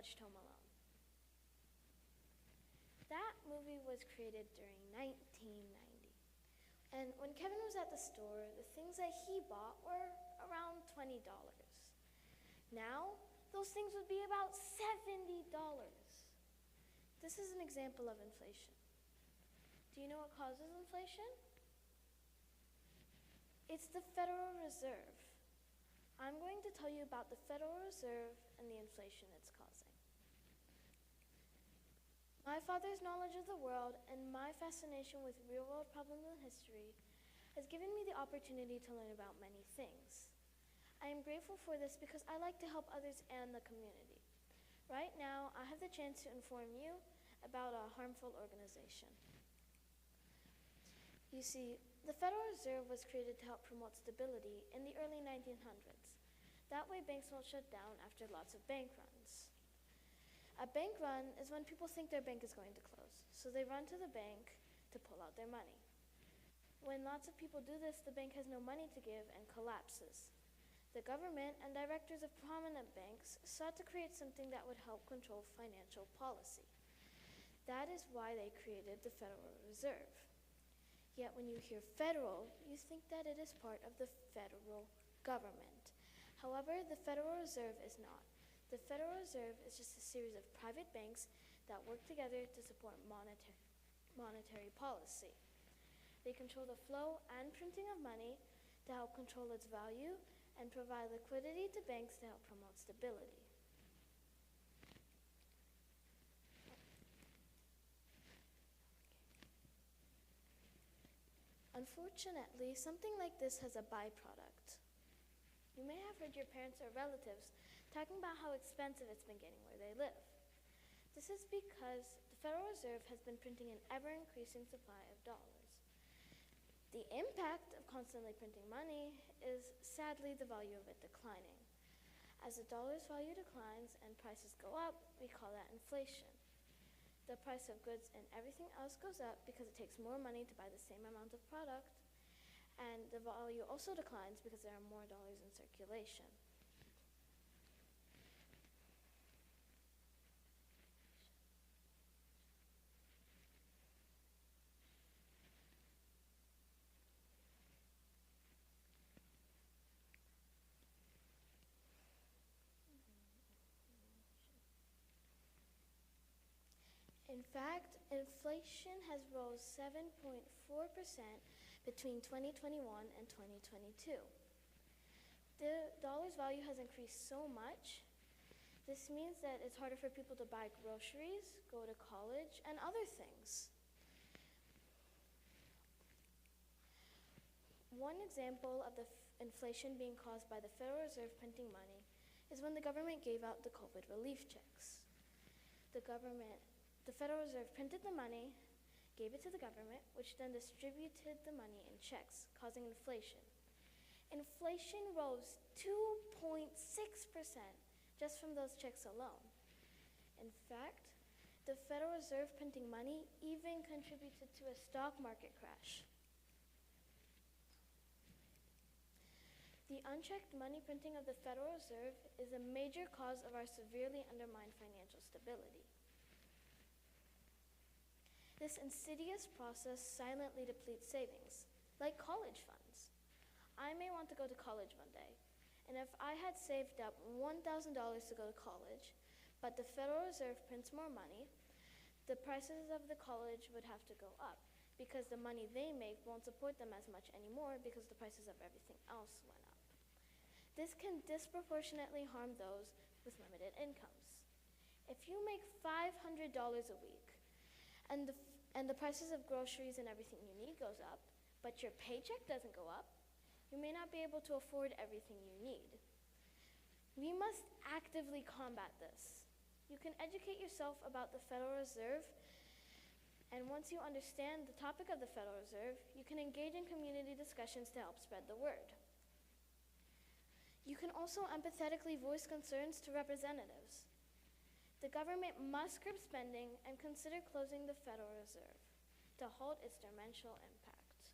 watched Home Alone. That movie was created during 1990. And when Kevin was at the store, the things that he bought were around $20. Now, those things would be about $70. This is an example of inflation. Do you know what causes inflation? It's the Federal Reserve. I'm going to tell you about the Federal Reserve and the inflation it's causing. My father's knowledge of the world and my fascination with real-world problems in history has given me the opportunity to learn about many things. I am grateful for this because I like to help others and the community. Right now, I have the chance to inform you about a harmful organization. You see, the Federal Reserve was created to help promote stability in the early 1900s. That way, banks won't shut down after lots of bank runs. A bank run is when people think their bank is going to close, so they run to the bank to pull out their money. When lots of people do this, the bank has no money to give and collapses. The government and directors of prominent banks sought to create something that would help control financial policy. That is why they created the Federal Reserve. Yet when you hear federal, you think that it is part of the federal government. However, the Federal Reserve is not. The Federal Reserve is just a series of private banks that work together to support monetary policy. They control the flow and printing of money to help control its value and provide liquidity to banks to help promote stability. Unfortunately, something like this has a byproduct. You may have heard your parents or relatives talking about how expensive it's been getting where they live. This is because the Federal Reserve has been printing an ever-increasing supply of dollars. The impact of constantly printing money is, sadly, the value of it declining. As the dollar's value declines and prices go up, we call that inflation. The price of goods and everything else goes up because it takes more money to buy the same amount of product, and the value also declines because there are more dollars in circulation. In fact, inflation has rose 7.4% between 2021 and 2022. The dollar's value has increased so much. This means that it's harder for people to buy groceries, go to college, and other things. One example of the inflation being caused by the Federal Reserve printing money is when the government gave out the COVID relief checks. The Federal Reserve printed the money, gave it to the government, which then distributed the money in checks, causing inflation. Inflation rose 2.6% just from those checks alone. In fact, the Federal Reserve printing money even contributed to a stock market crash. The unchecked money printing of the Federal Reserve is a major cause of our severely undermined financial stability. This insidious process silently depletes savings, like college funds. I may want to go to college one day, and if I had saved up $1,000 to go to college, but the Federal Reserve prints more money, the prices of the college would have to go up, because the money they make won't support them as much anymore because the prices of everything else went up. This can disproportionately harm those with limited incomes. If you make $500 a week, and the prices of groceries and everything you need goes up, but your paycheck doesn't go up, you may not be able to afford everything you need. We must actively combat this. You can educate yourself about the Federal Reserve, and once you understand the topic of the Federal Reserve, you can engage in community discussions to help spread the word. You can also empathetically voice concerns to representatives. The government must curb spending and consider closing the Federal Reserve to halt its detrimental impact.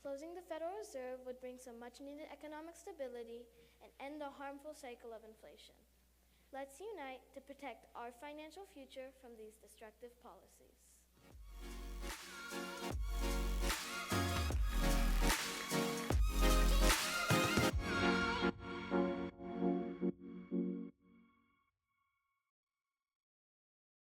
Closing the Federal Reserve would bring some much-needed economic stability and end the harmful cycle of inflation. Let's unite to protect our financial future from these destructive policies.